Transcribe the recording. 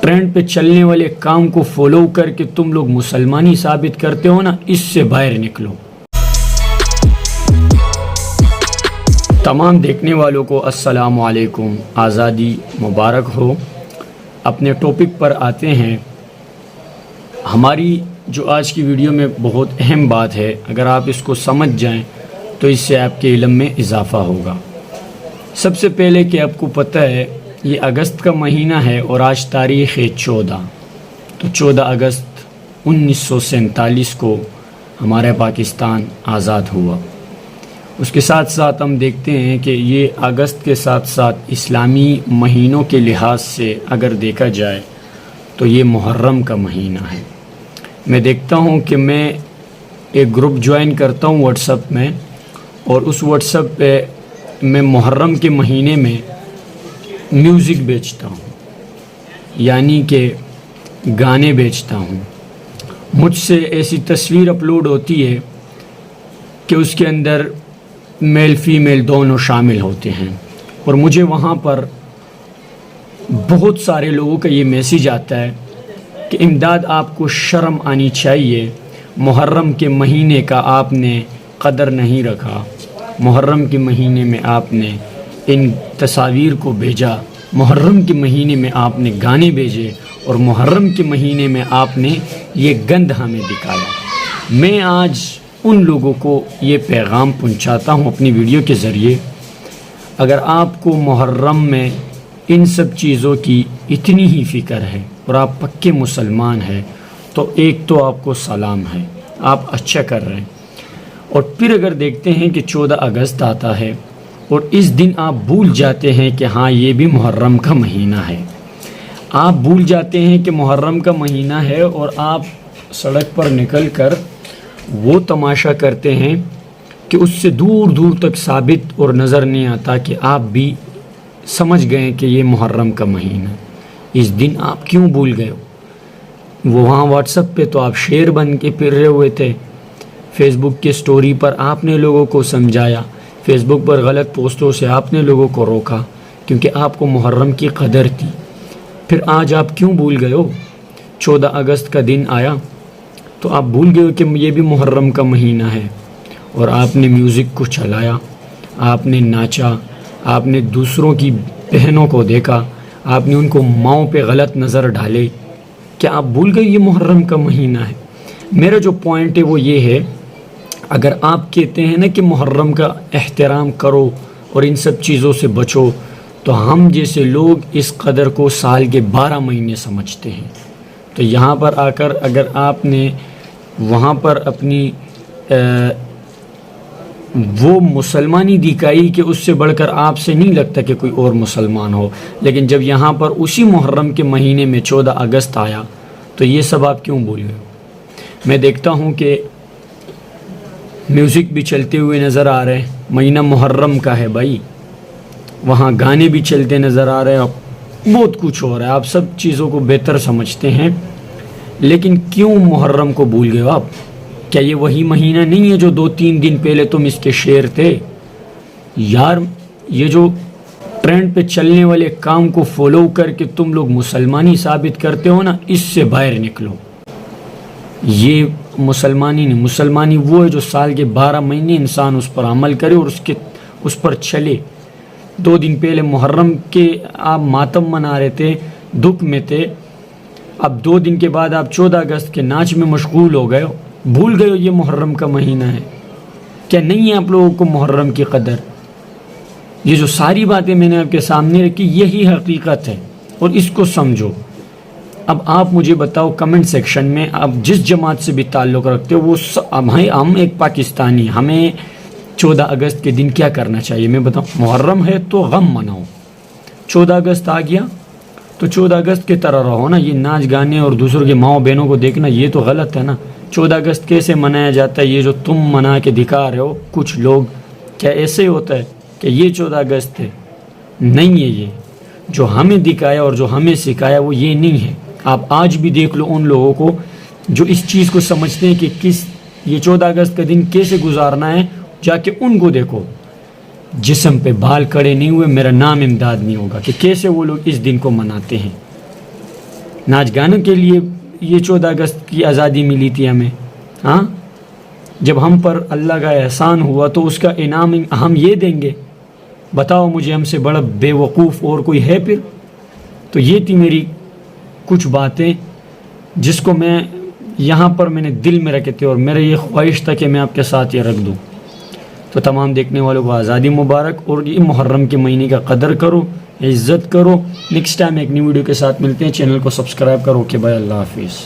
Trend پہ چلنے والے کام کو فالو کر کے تم لوگ مسلمانی ثابت کرتے ہو نا، اس سے باہر نکلو۔ تمام دیکھنے والوں کو السلام علیکم، آزادی مبارک ہو۔ اپنے ٹاپک پر آتے ہیں۔ ہماری جو آج کی ویڈیو میں بہت اہم بات ہے، اگر آپ اس کو سمجھ جائیں تو اس سے آپ کے علم میں اضافہ ہوگا۔ سب سے پہلے کہ آپ کو پتہ ہے یہ اگست کا مہینہ ہے اور آج تاریخ ہے 14، تو 14 اگست 1947 کو ہمارا پاکستان آزاد ہوا۔ اس کے ساتھ ساتھ ہم دیکھتے ہیں کہ یہ اگست کے ساتھ ساتھ اسلامی مہینوں کے لحاظ سے اگر دیکھا جائے تو یہ محرم کا مہینہ ہے۔ میں دیکھتا ہوں کہ میں ایک گروپ جوائن کرتا ہوں واٹس ایپ میں، اور اس واٹس ایپ پہ میں محرم کے مہینے میں میوزک بیچتا ہوں، یعنی کہ گانے بیچتا ہوں۔ مجھ سے ایسی تصویر اپلوڈ ہوتی ہے کہ اس کے اندر میل فیمیل دونوں شامل ہوتے ہیں، اور مجھے وہاں پر بہت سارے لوگوں کا یہ میسیج آتا ہے کہ امداد آپ کو شرم آنی چاہیے، محرم کے مہینے کا آپ نے قدر نہیں رکھا، محرم کے مہینے میں آپ نے ان تصاویر کو بھیجا، محرم کے مہینے میں آپ نے گانے بھیجے، اور محرم کے مہینے میں آپ نے یہ گند ہمیں دکھایا۔ میں آج ان لوگوں کو یہ پیغام پہنچاتا ہوں اپنی ویڈیو کے ذریعے، اگر آپ کو محرم میں ان سب چیزوں کی اتنی ہی فکر ہے اور آپ پکے مسلمان ہیں تو ایک تو آپ کو سلام ہے، آپ اچھا کر رہے ہیں۔ اور پھر اگر دیکھتے ہیں کہ 14 اگست آتا ہے اور اس دن آپ بھول جاتے ہیں کہ ہاں یہ بھی محرم کا مہینہ ہے، آپ بھول جاتے ہیں کہ محرم کا مہینہ ہے، اور آپ سڑک پر نکل کر وہ تماشا کرتے ہیں کہ اس سے دور دور تک ثابت اور نظر نہیں آتا کہ آپ بھی سمجھ گئے کہ یہ محرم کا مہینہ۔ اس دن آپ کیوں بھول گئے ہو؟ وہاں واٹس ایپ پہ تو آپ شیر بن کے پھر رہے ہوئے تھے، فیس بک کے سٹوری پر آپ نے لوگوں کو سمجھایا، فیس بک پر غلط پوسٹوں سے آپ نے لوگوں کو روکا، کیونکہ آپ کو محرم کی قدر تھی۔ پھر آج آپ کیوں بھول گئے ہو؟ 14 اگست کا دن آیا تو آپ بھول گئے ہو کہ یہ بھی محرم کا مہینہ ہے، اور آپ نے میوزک کو چلایا، آپ نے ناچا، آپ نے دوسروں کی بہنوں کو دیکھا، آپ نے ان کو ماؤں پہ غلط نظر ڈالے۔ کیا آپ بھول گئے یہ محرم کا مہینہ ہے؟ میرا جو پوائنٹ ہے وہ یہ ہے، اگر آپ کہتے ہیں نا کہ محرم کا احترام کرو اور ان سب چیزوں سے بچو، تو ہم جیسے لوگ اس قدر کو سال کے 12 مہینے سمجھتے ہیں۔ تو یہاں پر آ کر اگر آپ نے وہاں پر اپنی وہ مسلمانی دکھائی کہ اس سے بڑھ کر آپ سے نہیں لگتا کہ کوئی اور مسلمان ہو، لیکن جب یہاں پر اسی محرم کے مہینے میں 14 اگست آیا تو یہ سب آپ کیوں بھول گئے ہو؟ میں دیکھتا ہوں کہ میوزک بھی چلتے ہوئے نظر آ رہے ہیں، مہینہ محرم کا ہے بھائی، وہاں گانے بھی چلتے نظر آ رہے ہیں، بہت کچھ ہو رہا ہے، آپ سب چیزوں کو بہتر سمجھتے ہیں، لیکن کیوں محرم کو بھول گئے ہو آپ؟ کیا یہ وہی مہینہ نہیں ہے جو 2-3 دن پہلے تم اس کے شعر تھے؟ یار یہ جو ٹرینڈ پہ چلنے والے کام کو فالو کر کے تم لوگ مسلمانی ثابت کرتے ہو نا، اس سے باہر نکلو۔ یہ مسلمانی نہیں، مسلمانی وہ ہے جو سال کے 12 مہینے انسان اس پر عمل کرے اور اس پر چلے۔ 2 دن پہلے محرم کے آپ ماتم منا رہے تھے، دکھ میں تھے، اب 2 دن کے بعد آپ 14 اگست کے ناچ میں مشغول ہو گئے ہو، بھول گئے ہو یہ محرم کا مہینہ ہے۔ کیا نہیں ہے آپ لوگوں کو محرم کی قدر؟ یہ جو ساری باتیں میں نے آپ کے سامنے رکھی یہی حقیقت ہے، اور اس کو سمجھو۔ اب آپ مجھے بتاؤ کمنٹ سیکشن میں آپ جس جماعت سے بھی تعلق رکھتے ہو، وہ ہم ایک پاکستانی، ہمیں 14 اگست کے دن کیا کرنا چاہیے؟ میں بتاؤں، محرم ہے تو غم مناؤ، 14 اگست آ گیا تو 14 اگست کی طرح رہو نا۔ یہ ناچ گانے اور دوسروں کے ماؤں بہنوں کو دیکھنا یہ تو غلط ہے نا۔ 14 اگست کیسے منایا جاتا ہے؟ یہ جو تم منا کے دکھا رہے ہو کچھ لوگ، کیا ایسے ہی ہوتا ہے کہ یہ 14 اگست ہے؟ نہیں ہے، یہ جو ہمیں دکھایا اور جو ہمیں سکھایا وہ یہ نہیں ہے۔ آپ آج بھی دیکھ لو ان لوگوں کو جو اس چیز کو سمجھتے ہیں کہ یہ 14 اگست کا دن کیسے گزارنا ہے، جا کے ان کو دیکھو، جسم پہ بال کڑے نہیں ہوئے، میرا نام امداد نہیں ہوگا کہ کیسے وہ لوگ اس دن کو مناتے ہیں۔ ناچ گانوں کے لیے یہ 14 اگست کی آزادی ملی تھی ہمیں. ہاں جب ہم پر اللہ کا احسان ہوا تو اس کا انعام ہم یہ دیں گے؟ بتاؤ مجھے ہم سے بڑا بے وقوف اور کوئی ہے پھر؟ تو یہ تھی میری کچھ باتیں جس کو میں یہاں پر میں نے دل میں رکھے تھے، اور میرا یہ خواہش تھا کہ میں آپ کے ساتھ یہ رکھ دوں. تو تمام دیکھنے والوں کو آزادی مبارک، اور یہ محرم کے مہینے کا قدر کرو، عزت کرو. نیکسٹ ٹائم ایک نیو ویڈیو کے ساتھ ملتے ہیں. چینل کو سبسکرائب کرو. اوکے بھائی، اللہ حافظ.